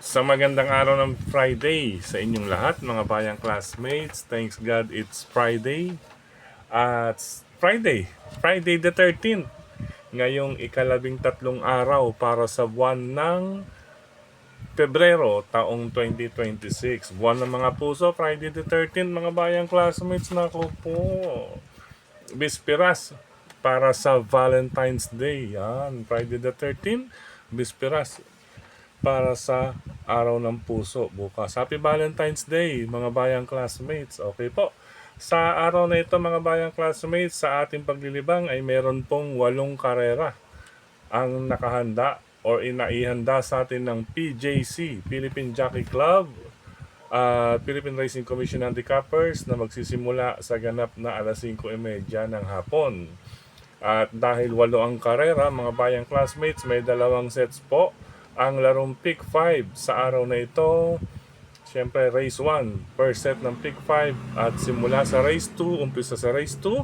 Sa magandang araw ng Friday sa inyong lahat, mga bayang classmates. Thanks God it's Friday. At Friday the 13th. Ngayong ika-13 araw para sa buwan ng Pebrero taong 2026. Buwan ng mga puso, Friday the 13th, mga bayang classmates. Naku po, bisperas para sa Valentine's Day. Yan, Friday the 13th, bisperas para sa Araw ng Puso bukas. Happy Valentine's Day, mga bayang classmates. Okay po. Sa araw na ito, mga bayang classmates, sa ating paglilibang ay meron pong 8 karera ang nakahanda or inaihanda sa atin ng PJC, Philippine Jockey Club, Philippine Racing Commission Handicappers na magsisimula sa ganap na alas 5:30 ng hapon. At dahil 8 ang karera, mga bayang classmates, may 2 sets po ang larong Pick 5 sa araw na ito. Siyempre, Race 1, first set ng Pick 5. At simula sa Race 2, umpisa sa Race 2,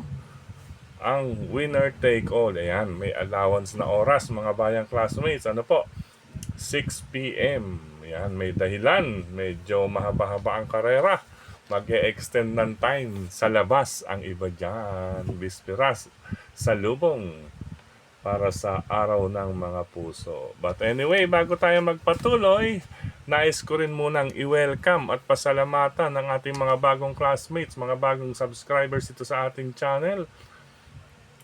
ang winner take all. Ayan, may allowance na oras, mga bayang classmates. Ano po? 6 p.m. Ayan, may dahilan. Medyo mahaba-haba ang karera. Mag-e-extend ng time sa labas ang iba dyan. Bisperas sa lubong para sa araw ng mga puso. But anyway, bago tayo magpatuloy, nais ko rin munang i-welcome at pasalamatan ng ating mga bagong classmates, mga bagong subscribers ito sa ating channel.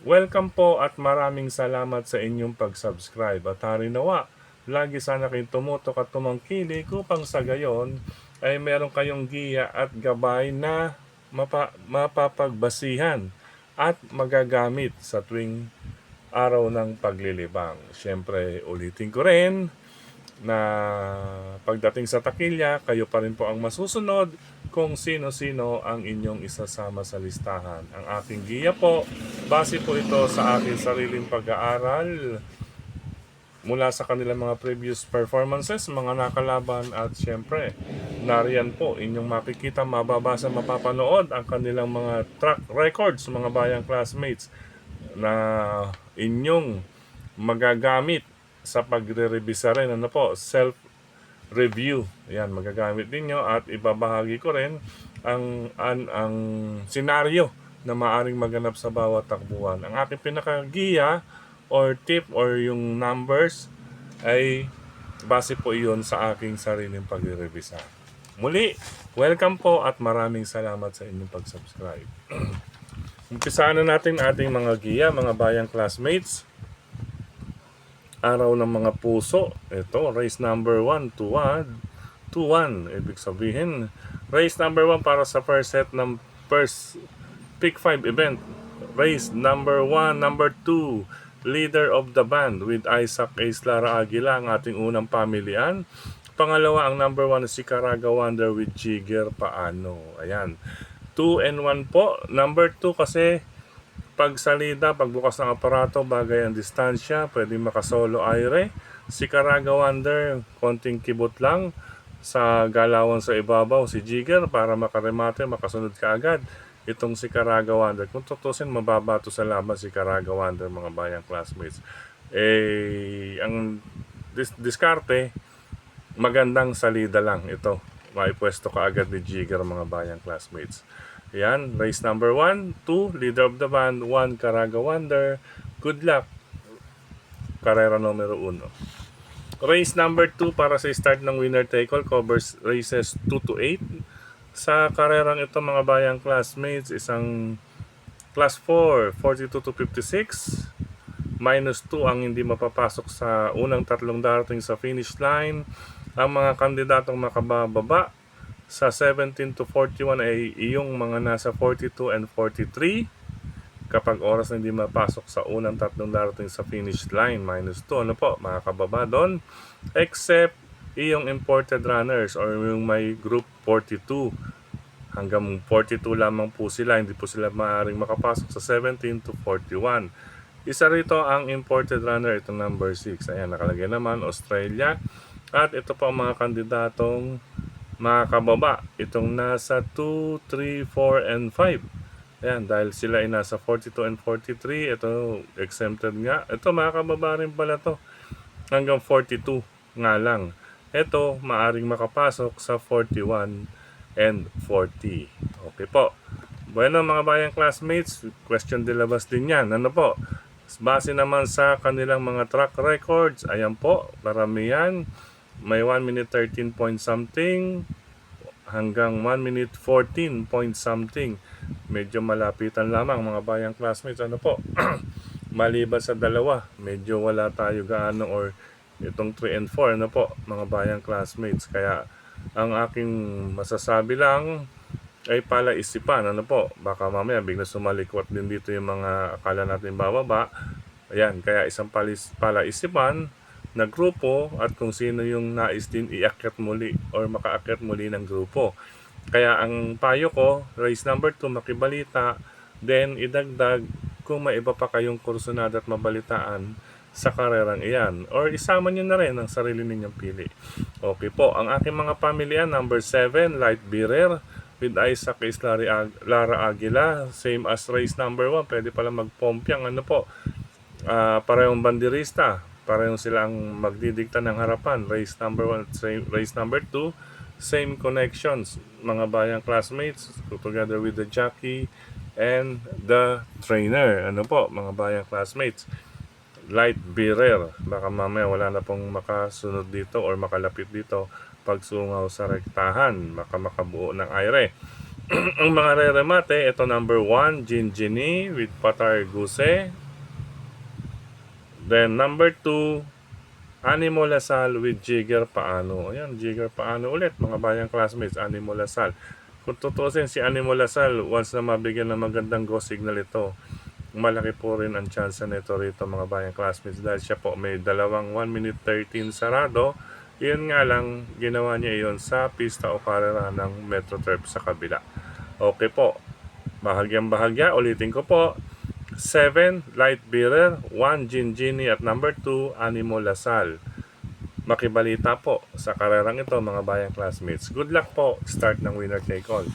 Welcome po at maraming salamat sa inyong pag-subscribe. At harinawa, lagi sana kayong tumutok at tumangkilik upang sa gayon ay meron kayong giya at gabay na mapapagbasihan at magagamit sa tuwing araw ng paglilibang. Siyempre, ulitin ko rin na pagdating sa takilya, kayo pa rin po ang masusunod kung sino-sino ang inyong isasama sa listahan. Ang aking giya po, base po ito sa aking sariling pag-aaral mula sa kanilang mga previous performances, mga nakalaban at siyempre, nariyan po inyong makikita, mababasa, mapapanood ang kanilang mga track records, mga bayang classmates na inyong magagamit sa pagre-revisa rin. Ano po, self-review. Yan, magagamit ninyo at ibabahagi ko rin ang senaryo na maaring maganap sa bawat takbuhan. Ang aking pinakagiya or tip or yung numbers ay base po iyon sa aking sariling pagre-revisa. Muli, welcome po at maraming salamat sa inyong pag-subscribe. Umpisaan na natin ating mga giya, mga bayang classmates. Araw ng mga puso. Ito, race number 1, 2-1. Ibig sabihin, race number 1 para sa first set ng first Pick 5 event. Race number 1, number 2, leader of the band with Isaac Ace Lara Aguila, ang ating unang pamilian. Pangalawa, ang number 1 si Caraga Wonder with Jigger Paano. Ayan. 2 and 1 po. Number 2 kasi pag salida, pagbukas ng aparato, bagay ang distansya, pwede makasolo aire. Si Caraga Wonder, konting kibot lang sa galawan sa ibabaw. Si Jigger, para makaremate, makasunod ka agad. Itong si Caraga Wonder, kung tutusin, mababato sa laban si Caraga Wonder, mga bayang classmates. Ang diskarte, magandang salida lang ito. Maipwesto ka agad ni Jigger, mga bayang classmates. Yan, race number 1, 2, leader of the band, 1, Caraga Wonder. Good luck. Karera numero 1. Race number 2 para sa start ng winner take all, covers races 2 to 8. Sa karerang ito, mga bayang classmates, isang class 4, 42 to 56. Minus 2 ang hindi mapapasok sa unang tatlong darating sa finish line. Ang mga kandidatong makabababa sa 17 to 41 ay iyong mga nasa 42 and 43. Kapag oras na hindi mapasok sa unang tatlong darating sa finish line, minus 2. Ano po, makakababa doon. Except iyong imported runners or yung may group 42. Hanggang 42 lamang po sila. Hindi po sila maaaring makapasok sa 17 to 41. Isa rito ang imported runner, itong number 6. Ayan, nakalagay naman, Australia. At ito po ang mga kandidatong makakababa. Itong nasa 2, 3, 4, and 5. Ayan, dahil sila ay nasa 42 and 43, ito exempted nga. Ito, makakababa rin pala to hanggang 42 nga lang. ito maaring makapasok sa 41 and 40. Okay po. Bueno mga bayang classmates, question de labas din yan. Ano po? Base naman sa kanilang mga track records, ayan po, karamihan may 1 minute 13 point something hanggang 1 minute 14 point something. Medyo malapitan lamang mga bayang classmates. Ano po? Maliban sa dalawa, medyo wala tayo gaano or itong 3 and 4 ano po mga bayang classmates. Kaya ang aking masasabi lang ay palaisipan, ano po, baka mamaya bigla sumalikwat din dito yung mga akala natin bababa. Ayan, kaya isang palaisipan na grupo at kung sino yung nais din iakyat muli or makaakyat muli ng grupo. Kaya ang payo ko, race number 2, makibalita, then idagdag kung may iba pa kayong kursunada at mabalitaan sa karerang iyan. Or isama nyo na rin ang sarili ninyong pili. Okay po, ang aking mga pamilya, number 7, Light Bearer, with Isaac is Lara Aguila, same as race number 1, pwede pala magpompiang, ano po, parehong bandirista, parehong silang magdidikta ng harapan, race number 1, same, race number 2, same connections, mga bayang classmates, together with the jockey and the trainer, ano po, mga bayang classmates. Light Bearer, baka mamaya wala na pong makasunod dito or makalapit dito pagsungaw sa rektahan, baka makabuo ng aire. Ang mga re-remate, ito number 1, Ginggini with Patar Guse. Then number 2, Animo Lasal with Jigger Paano. Ayan, Jigger Paano ulit mga bayang classmates, Animo Lasal. Kung tutusin si Animo Lasal, once na mabigyan ng magandang go signal ito, malaki po rin ang chance nito rito mga bayang classmates dahil siya po may dalawang 1 minute 13 sarado. Yun nga lang, ginawa niya iyon sa pista o karera ng Metro Turf sa kabila. Okay po, bahagyang bahagya, ulitin ko po, 7, Light Bearer, 1, Ginggini at number 2, Animo Lasal. Makibalita po sa karerang ito mga bayang classmates. Good luck po, start ng winner take all.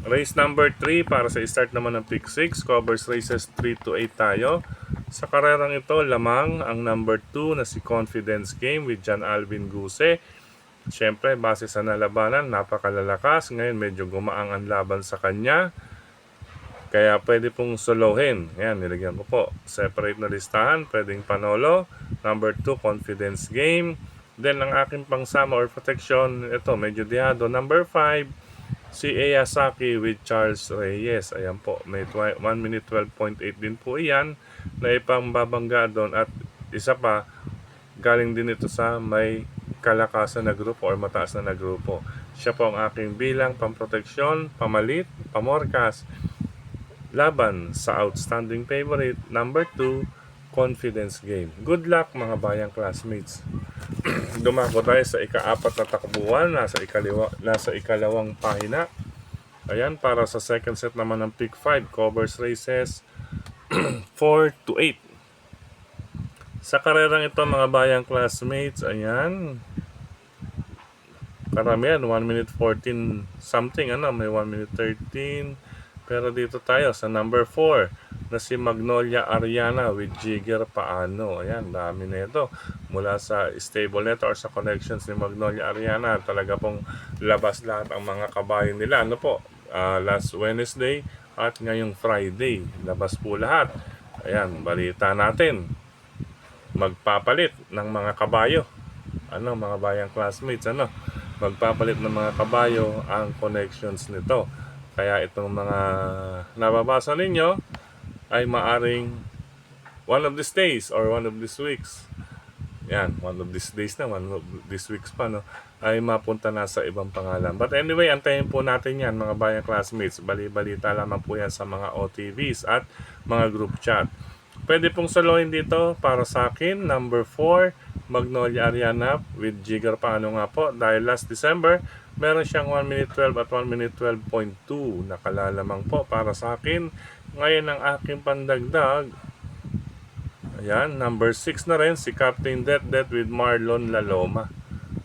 Race number 3 para sa start naman ng pick 6, covers races 3 to 8 tayo. Sa karerang ito, lamang ang number 2 na si Confidence Game with John Alvin Guse. Siyempre, base sa nalabanan, napakalalakas. Ngayon, medyo gumaang ang laban sa kanya. Kaya pwede pong solohin. Ayan, nilagyan ko po. Separate na listahan, pwedeng Panolo. Number 2, Confidence Game. Then, ang aking pangsama or protection, ito, medyo dihado. Number 5, si Eyasaki with Charles Reyes. Ayan po, may 1 minute 12.8 din po iyan na ipambabangga doon. At isa pa, galing din ito sa may kalakasan na grupo or mataas na grupo. Siya po ang aking bilang pamproteksyon, pamalit, pamorkas, laban sa outstanding favorite, number 2, Confidence Game. Good luck mga bayang classmates. Dumako tayo sa ika-4 na takbuhan, nasa ikalawang pahina. Ayan, para sa second set naman ng pick 5, covers races 4 to 8. Sa karerang ito mga bayang classmates, ayan, karamihan 1 minute 14 something, ano, may 1 minute 13. Pero dito tayo sa number 4 na si Magnolia Ariana with Jigger Paano. Ayan, dami na ito. Mula sa stable neto or sa connections ni Magnolia Ariana, talaga pong labas lahat ang mga kabayo nila. Ano po, last Wednesday at ngayong Friday, labas po lahat. Ayan, balita natin. Magpapalit ng mga kabayo. Ano, mga bayang classmates, ano? Magpapalit ng mga kabayo ang connections nito. Kaya itong mga nababasa ninyo ay maaring one of these days or one of these weeks, yan, one of these days na, one of these weeks pa, no, ay mapunta na sa ibang pangalan. But anyway, antayin po natin yan mga bayang classmates. Bali-balita lamang po yan sa mga OTVs at mga group chat. Pwede pong salohin dito para sa akin, number 4, Magnolia Ariana with Jigger Paano nga po. Dahil last December, meron siyang 1 minute 12 at 1 minute 12.2. Nakalalamang po para sa akin. Ngayon ang aking pandagdag, ayan, number 6 na rin, si Captain Det with Marlon Laloma.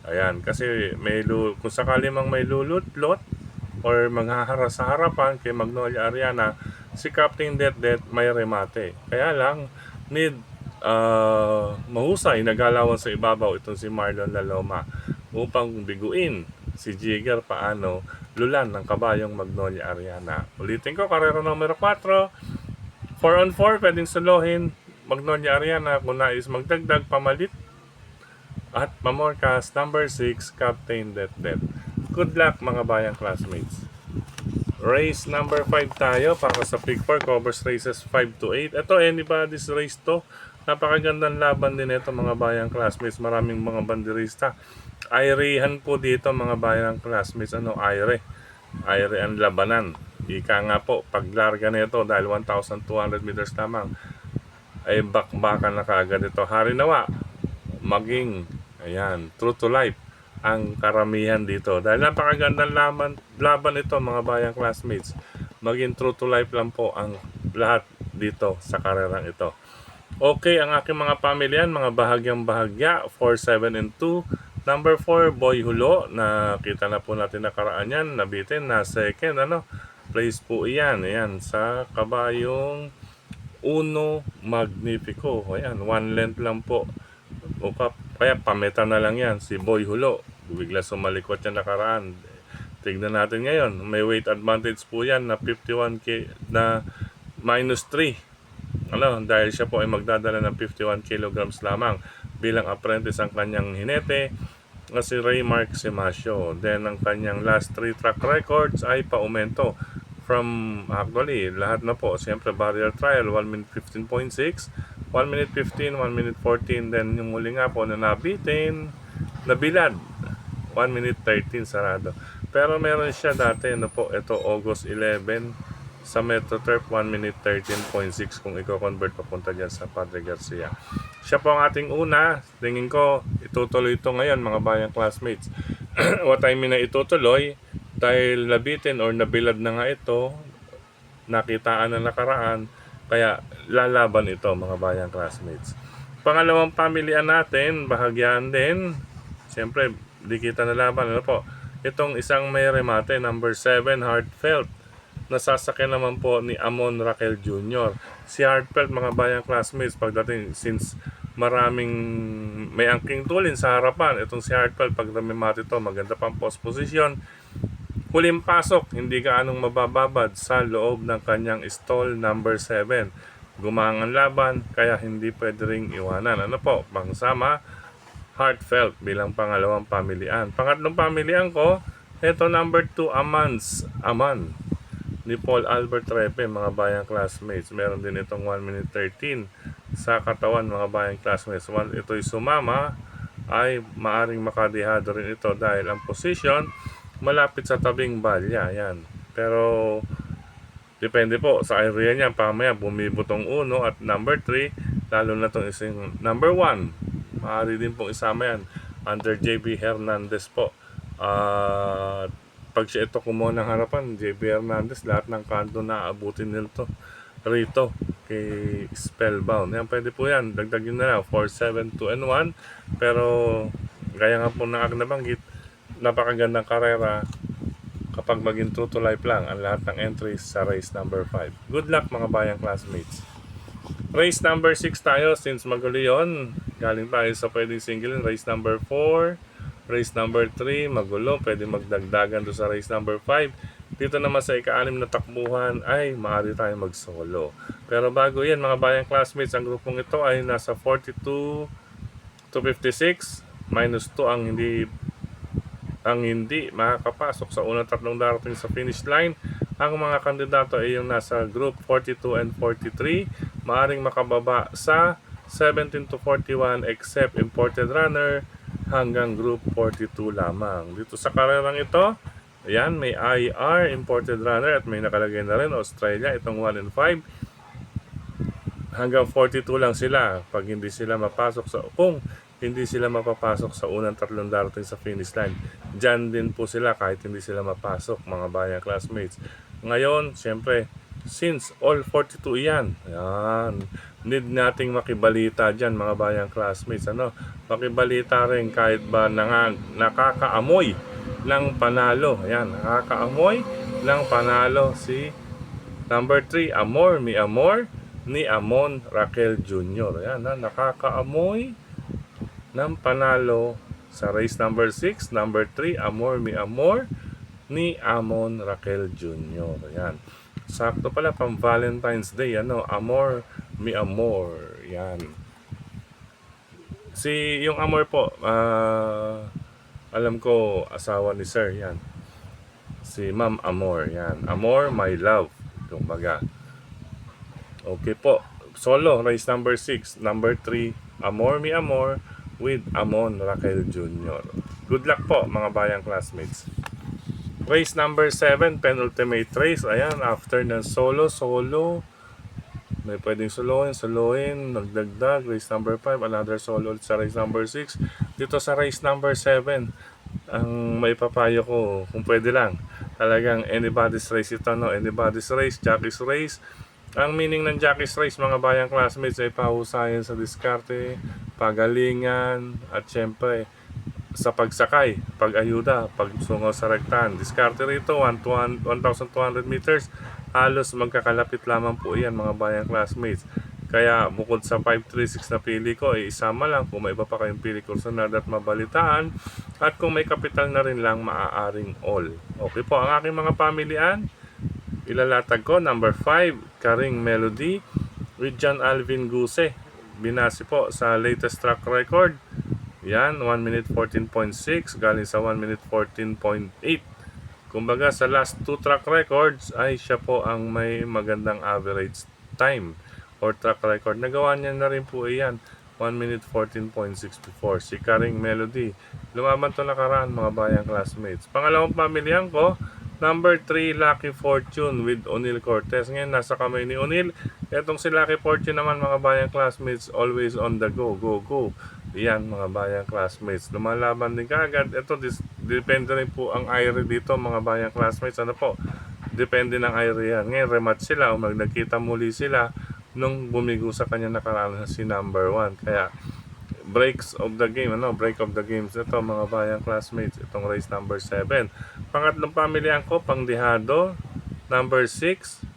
Ayan, kasi kung sakali mang may lulutlot or maghaharas sa harapan kay Magnolia Ariana, si Captain Det may remate. Kaya lang, need mahusay nagalawan sa ibabaw itong si Marlon Laloma upang biguin si Jigger Paano lulan ng kabayong Magnolia Ariana. Ulitin ko, karera numero 4, 4 on 4, pwedeng solohin Magnolia Ariana kung nais magdagdag pamalit, at Pamorcas number 6, Captain Det. Good luck mga bayang classmates. Race number 5 tayo para sa Pick 4, covers races 5 to 8. Ito, anybody's race to. Napakagandang laban din ito mga bayang classmates. Maraming mga banderista. Airehan po dito mga bayang classmates. Aire ang labanan. Ika nga po, paglarga nito dahil 1,200 meters lamang, ay bakbakan na kaagad ito. Hari nawa, maging, true to life ang karamihan dito. Dahil napakagandang laban ito mga bayang classmates. Maging true to life lang po ang lahat dito sa karerang ito. Okay, ang aking mga pamilyan, mga bahagyang bahagya, 4, 7, and 2. Number 4, Boy Hulo. Nakita na po natin nakaraan yan. Nabitin na second. Place po iyan. Ayan, sa kabayong Uno Magnifico. Ayan, 1 length lang po. Kaya pameta na lang yan, si Boy Hulo. Bigla sumalikot yan nakaraan. Tignan natin ngayon. May weight advantage po yan na 51 na minus 3. Dahil siya po ay magdadala ng 51 kilograms lamang. Bilang apprentice ang kanyang hinete na si Raymark Simasio. Then ang kanyang last 3 track records ay paumento. From actually, lahat na po. Siyempre, barrier trial, 1 minute 15.6. 1 minute 15, 1 minute 14. Then yung muli nga po na nabitin, nabilad, 1 minute 13 sarado. Pero meron siya dati, ito August 11 sa Metro Turf, 1 minute 13.6 kung i-convert papunta dyan sa Padre Garcia. Siya po ang ating una. Tingin ko, itutuloy ito ngayon mga bayang classmates. What I mean na itutuloy, dahil nabitin or nabilad na nga ito, nakitaan na nakaraan, kaya lalaban ito mga bayang classmates. Pangalawang pamilian natin, bahagyaan din. Siyempre, di kita nalaban. Itong isang may remate, number 7, Heartfelt. Nasasakyan naman po ni Amon Raquel Jr. Si Heartfelt mga bayang classmates, pagdating, since maraming may angking tulin sa harapan, itong si Heartfelt, pag remate ito, maganda pang post position. Huling pasok, hindi gaanong mabababad sa loob ng kanyang stall number 7. Gumangang laban, kaya hindi pwede ring iwanan. Pangsama, Heartfelt bilang pangalawang pamilian. Pangatlong pamilian ko, ito number 2, Aman ni Paul Albert Repe, mga bayang classmates. Meron din itong 1 minute 13 sa katawan mga bayang classmates. Ito'y sumama, ay maaring makadihado rin ito dahil ang position malapit sa tabing balya. Yan. Pero depende po sa area niya. Pamaya bumibutong 1 at number 3, lalo na itong isang number 1. Maaari din pong isama yan under JB Hernandez po. Pag siya ito kumuha ng harapan, JB Hernandez, lahat ng kanto na aabutin nito rito kay Spellbound. Yan, pwede po yan. Dagdagin na lang 4, 7, 2, and 1. Pero gaya nga po ng aking nabanggit, napakagandang karera kapag maging true to life lang ang lahat ng entries sa race number 5. Good luck mga bayang classmates. Race number 6 tayo, since magulo yun. Galing tayo sa pwedeng single. Race number 4, race number 3, magulo. Pwede magdagdagan do sa race number 5. Dito naman sa ika-6 na takbuhan ay maaari tayo mag-solo. Pero bago yan mga bayang classmates, ang grupong ito ay nasa 42 to 56. Minus 2 ang hindi makakapasok sa unang tatlong darating sa finish line. Ang mga kandidato ay yung nasa group 42 and 43. Maaring makababa sa 17 to 41 except imported runner hanggang group 42 lamang. Dito sa karerang ito, ayan, may IR, imported runner, at may nakalagay na rin Australia, itong 1 and 5. Hanggang 42 lang sila pag hindi sila mapasok kung hindi sila mapapasok sa unang tatlong darating sa finish line. Diyan din po sila kahit hindi sila mapasok mga bayang classmates. Ngayon, siyempre, since all 42 yan, need nating makibalita dyan mga bayang classmates. Makibalita rin kahit ba nakakaamoy ng panalo. Ayan, nakakaamoy ng panalo si number 3, Amor Mi Amor. ni Amon Raquel Jr. Ayan, nakakaamoy ng panalo sa race number 6. Number 3, Amor Mi Amor ni Amon Raquel Jr. Ayan. Sakto pala pang Valentine's Day, Amor Mi Amor. Yan. Yung Amor po, alam ko asawa ni Sir, yan. Si Ma'am Amor, yan. Amor, my love. Kumbaga. Okay po. Solo, race number 6. Number 3, Amor Mi Amor with Amon Raquel Jr. Good luck po mga bayang classmates. Race number 7, penultimate race. Ayan, after ng solo, may pwedeng soloin, nagdagdag. Race number 5, another solo sa race number 6. Dito sa race number 7, ang maipapayo ko, kung pwede lang, talagang anybody's race ito, anybody's race, jockey's race. Ang meaning ng jockey's race, mga bayang classmates, ay pahusayan sa diskarte, pagalingan, at syempre, sa pagsakay, pag-ayuda, pagsungo sa rektahan. Diskarte rito, 1,200 meters, halos magkakalapit lamang po yan mga bayang classmates. Kaya bukod sa 536 na pili ko, isama lang kung may iba pa kayong pili ko sunod at mabalitaan. At kung may kapital na rin lang, maaaring all. Okay po, ang aking mga pamilian, ilalatag ko, number 5, Karing Melody with John Alvin Guse. Binasi po sa latest track record. Yan, 1 minute 14.6 galing sa 1 minute 14.8. Kumbaga sa last 2 track records ay siya po ang may magandang average time or track record. Nagawa niya na rin po iyan, 1 minute 14.6 before. Si Karing Melody. Lumaban to nakaraan mga bayang classmates. Pangalawang pamilyan ko, number 3, Lucky Fortune with O'Neil Cortez. Ngayon, nasa kamay ni O'Neil. Etong si Lucky Fortune naman mga bayang classmates, always on the go, go. Yan mga bayang classmates. Lumalaban din kaagad. Ito, depende rin po ang IRE dito mga bayang classmates. Ano po? Depende ng IRE yan. Ngayon, rematch sila o nagkita muli sila nung bumigo sa kanya nakaraan si number 1. Kaya, breaks of the game, break of the games. Ito mga bayang classmates. Itong race number 7. Pangatlong pamilyan ko, Pangdihado. Number 6.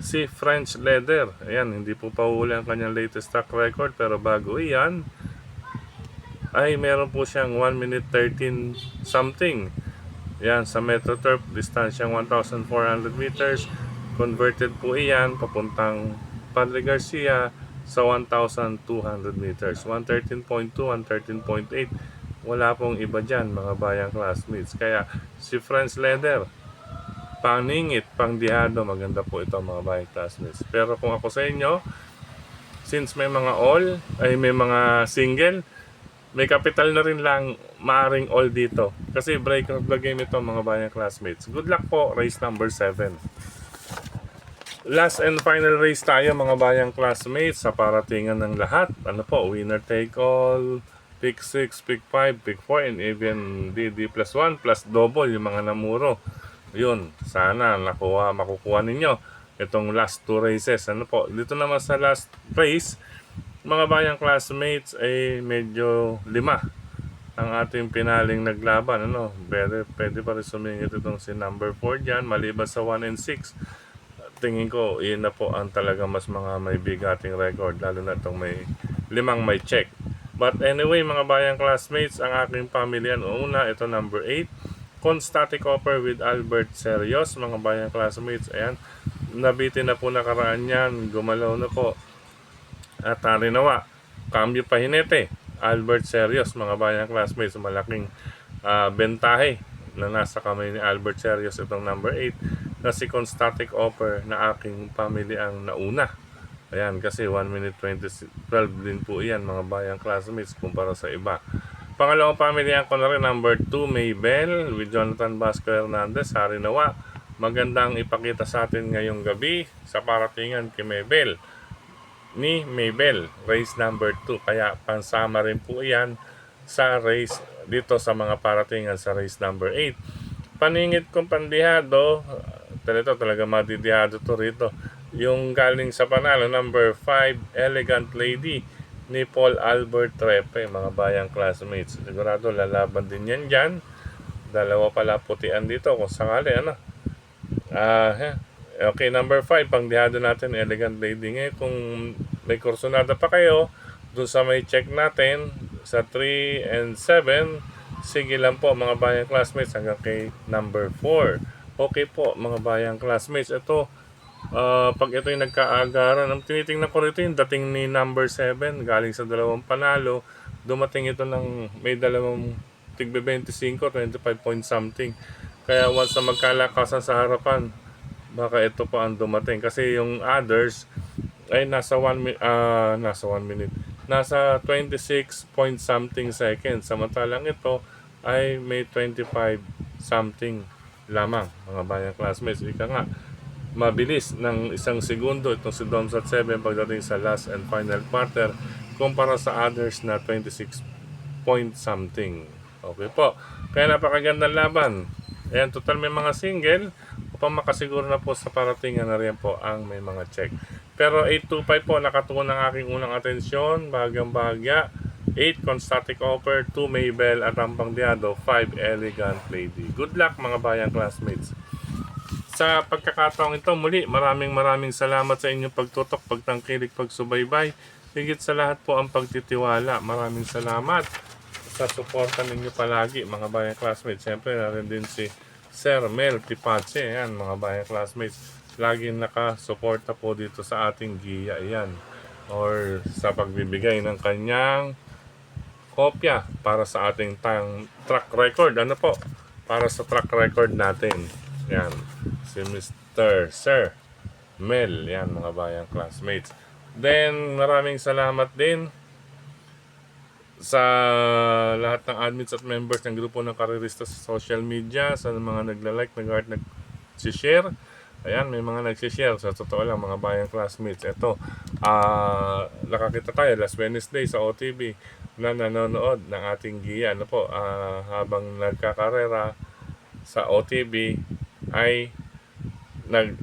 Si French Leather. Ayan, hindi po pauuli ang kanyang latest track record, pero bago iyan ay meron po siyang 1 minute 13 something. Yan, sa Metro Turf, distansyang 1,400 meters. Converted po iyan papuntang Padre Garcia sa 1,200 meters. 113.2, 113.8. Wala pong iba dyan mga bayang classmates. Kaya si French Leather, Paningit, Pangdihado, maganda po ito mga bayang classmates. Pero kung ako sa inyo, since may mga all, ay may mga single, may capital na rin lang, maaring all dito. Kasi break of the game ito mga bayang classmates. Good luck po, race number 7. Last and final race tayo mga bayang classmates sa paratingan ng lahat. Ano po, winner take all, pick 6, pick 5, pick 4, and even DD plus 1 plus double yung mga namuro. Yun, sana makukuha ninyo itong last 2 races. Ano po, dito naman sa last race, mga bayang classmates ay medyo 5 ang ating pinaling naglaban. Pwede pa rin sumingit itong si number 4 dyan, maliban sa 1 and 6. Tingin ko, yun na po ang talagang mas mga may bigating record, lalo na itong may 5 may check. But anyway, mga bayang classmates, ang aking pamilyan, una, ito number 8, Constatic Offer with Albert Serios, mga bayang classmates. Ayan, nabitin na po nakaraan yan, gumalaw na po. At harinawa, cambio pa hinete, Albert Serios, mga bayang classmates, malaking bentahe na nasa kamay ni Albert Serios itong number 8 na si Constatic Offer na aking family ang nauna. Ayan, kasi 1 minute 12 din po iyan mga bayang classmates kumpara sa iba. Pangalawang pamilyan ko na rin, number 2, Maybell with Jonathan Vasco Hernandez, harinawa. Magandang ipakita sa atin ngayong gabi sa paratingan kay Maybell. Ni Maybell, race number 2. Kaya pansama rin po iyan sa race dito sa mga paratingan sa race number 8. Paningit kong Pandihado, talaga madidihado to rito. Yung galing sa panalo, number 5, Elegant Lady ni Paul Albert Trepe, mga bayang classmates. Sigurado lalaban din yan dyan. Dalawa pala putian dito kung sakali. Okay, number 5, pangdihado natin, Elegant Lady. Ngayon, kung may kursunada pa kayo, dun sa may check natin, sa 3 and 7, sige lang po mga bayang classmates hanggang kay number 4. Okay po mga bayang classmates, ito, pag ito yung nagkaagaran, ang tinitingnan ko rito yung dating ni number 7, galing sa dalawang panalo, dumating ito ng may dalawang tigbe 25, 25 point something. Kaya once na magkalakasan sa harapan, baka ito pa ang dumating kasi yung others ay nasa 1 minute, nasa 26 point something seconds, samantalang ito ay may 25 something lamang mga bayang classmates. Ika nga, mabilis ng isang segundo itong si Domsat 7 pagdating sa last and final quarter kumpara sa others na 26 point something. Okay po, kaya napakagandang laban. Ayan, total may mga single upang makasiguro na po sa paratingan na rin po ang may mga check. Pero 825 po nakatuon ng aking unang atensyon, bahagyang bahagya. 8 Constatic Offer, 2 Maybell at ang pangdiado 5 Elegant Lady. Good luck mga bayang classmates. Sa pagkakataong ito, muli maraming salamat sa inyong pagtutok, pagtangkilik, pagsubaybay. Higit sa lahat po ang pagtitiwala. Maraming salamat sa suporta ninyo palagi mga bayang classmates. Siyempre narin din si Sir Mel Tipache, ayan mga bayang classmates. Laging nakasuporta po dito sa ating giya, ayan. Or sa pagbibigay ng kanyang kopya para sa ating track record. Ano po? Para sa track record natin. Yan. Si Mr. Sir Mel. Yan mga bayang classmates. Then maraming salamat din sa lahat ng admins at members ng grupo ng Karerista sa social media, sa mga nagla-like, nag-heart, nag-share. Ayan, may mga nag-share. Sa totoo lang, mga bayang classmates. Ito, nakakita tayo last Wednesday sa OTV na nanonood ng ating giya. Ano po, habang nagkakarera sa OTV ay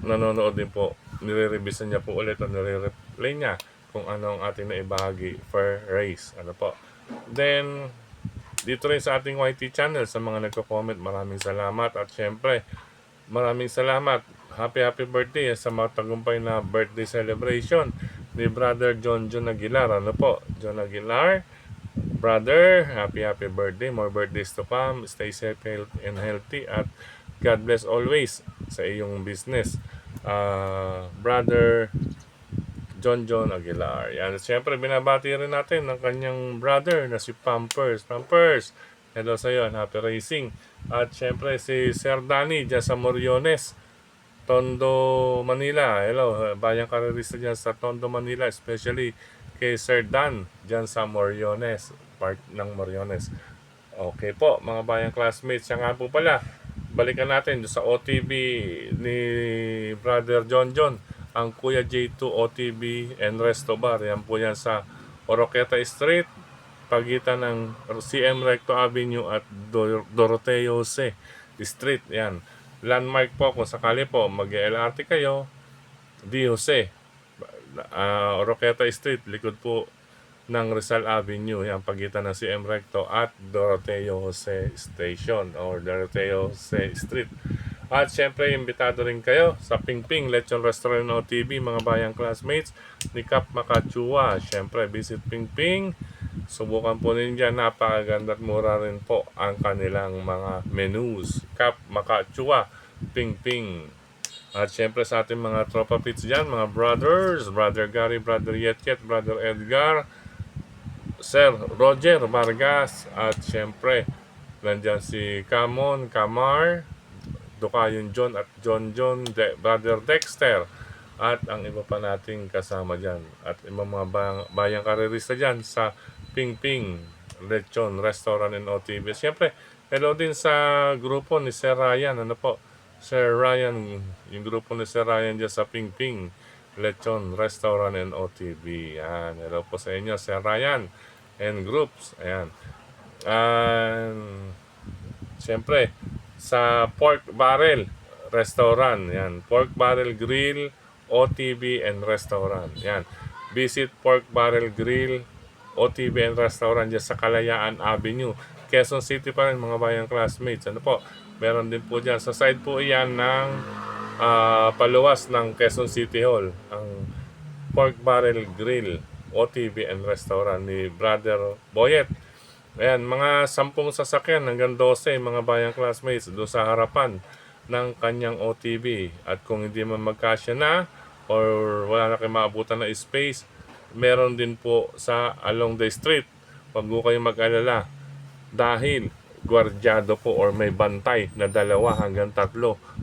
nanonood din po. Nire-revision niya po ulit o nire-replay niya kung ano ang ating naibahagi for race. Ano po. Then, dito rin sa ating YT channel, sa mga nagko-comment, maraming salamat. At syempre, maraming salamat. Happy birthday sa matagumpay na birthday celebration ni Brother John Aguilar. Ano po? John Aguilar, brother, happy birthday. More birthdays to come. Stay safe and healthy. At God bless always sa iyong business. Brother John Aguilar. Yan. Siyempre, binabati rin natin ng kanyang brother na si Pampers. Pampers, hello sa iyo. Happy racing. At siyempre, si Sir Danny dyan sa Moriones, Tondo, Manila. Hello, bayang karerista dyan sa Tondo, Manila. Especially kay Sir Dan dyan sa Moriones. Part ng Moriones. Okay po, mga bayang classmates. Siya nga po pala, balikan natin sa OTV ni Brother John, ang Kuya J2 OTV and Resto Bar. Yan po yan sa Oroqueta Street, pagitan ng CM Recto Avenue at Doroteo C. Street. Yan. Landmark po kung sakali po mag-LRT kayo, D. Jose. Oroqueta Street, likod po ng Rizal Avenue. Yan, pagitan ng CM Recto at Doroteo Jose Station or Doroteo Jose Street. At syempre, imbitado rin kayo sa Pingping Lechon Restaurant OTV, mga bayang classmates ni Kap Makachua. Syempre, visit Pingping. Subukan po ninyo, napakaganda at mura rin po ang kanilang mga menus. Kap Makachua, Pingping. At syempre sa ating mga tropa pits dyan, mga brothers, Brother Gary, Brother Yetket, Brother Edgar, Sir Roger Vargas, at syempre, nandyan si Camon, Camar, Dukayon John at John, Brother Dexter, at ang iba pa nating kasama dyan. At ibang mga bayang karerista dyan sa Pingping Lechon Restaurant and OTV. Siyempre, hello din sa grupo ni Sir Ryan. Ano po? Sir Ryan, yung grupo ni Sir Ryan dyan sa Pingping Lechon Restaurant and OTV. Yan. Hello po sa inyo, Sir Ryan and groups. Ayan. And siyempre, sa Pork Barrel Restaurant. Yan. Pork Barrel Grill, OTV and Restaurant. Yan. Visit Pork Barrel Grill, OTV and Restaurant dyan sa Kalayaan Avenue. Quezon City pa rin mga bayang classmates. Ano po? Meron din po dyan. Sa side po iyan ng paluwas ng Quezon City Hall, ang Pork Barrel Grill, OTB and Restaurant ni Brother Boyet. Ayan, mga 10 sasakyan hanggang 12 mga bayang classmates doon sa harapan ng kanyang OTB. At kung hindi man magkasya na or wala na kayong maabutan na space, meron din po sa along the street. Huwag mo kayong mag-alala dahil gwardyado po or may bantay na 2 hanggang 3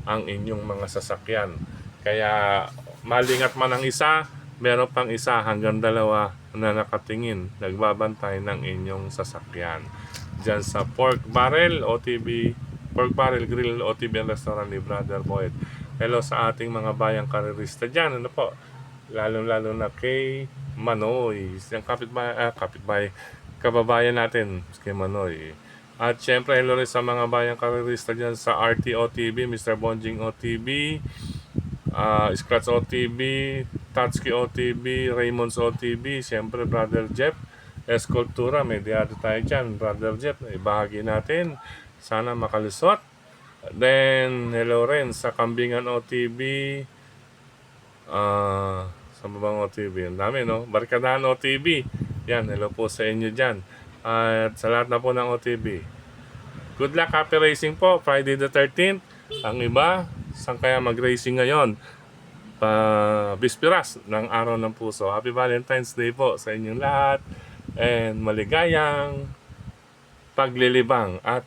ang inyong mga sasakyan. Kaya malingat man ang isa, meron pang isa hanggang 2 na nakatingin, nagbabantay ng inyong sasakyan. Diyan sa Pork Barrel Grill, OTB and Restaurant ni Brother Boyd. Hello sa ating mga bayang karerista dyan. Ano po? Lalo-lalo na kay Manoy. Yung kababayan natin, kay Manoy. At syempre, hello rin sa mga bayang karerista dyan sa RT OTB, Mr. Bonjing OTB, Scratch OTB, Tatsuki OTB, Raymond's OTB, syempre Brother Jeff, Escultura, may diado tayo dyan, Brother Jeff, ibahagi natin, sana makalusot. Then, hello rin sa Kambingan OTB, sa babang OTB, ang dami no, Barkadahan OTB, yan, hello po sa inyo dyan. At sa lahat na po ng OTB, good luck, happy racing po, Friday the 13th. Ang iba, saan kaya mag-racing ngayon? Bispiras ng Araw ng Puso. Happy Valentine's Day po sa inyong lahat. And maligayang paglilibang at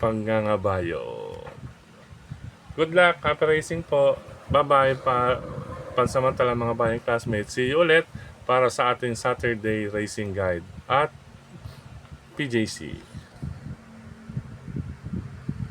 panggangabayo. Good luck, happy racing po. Bye-bye pansamantala mga bayang classmates. See you ulit para sa ating Saturday Racing Guide at PJC.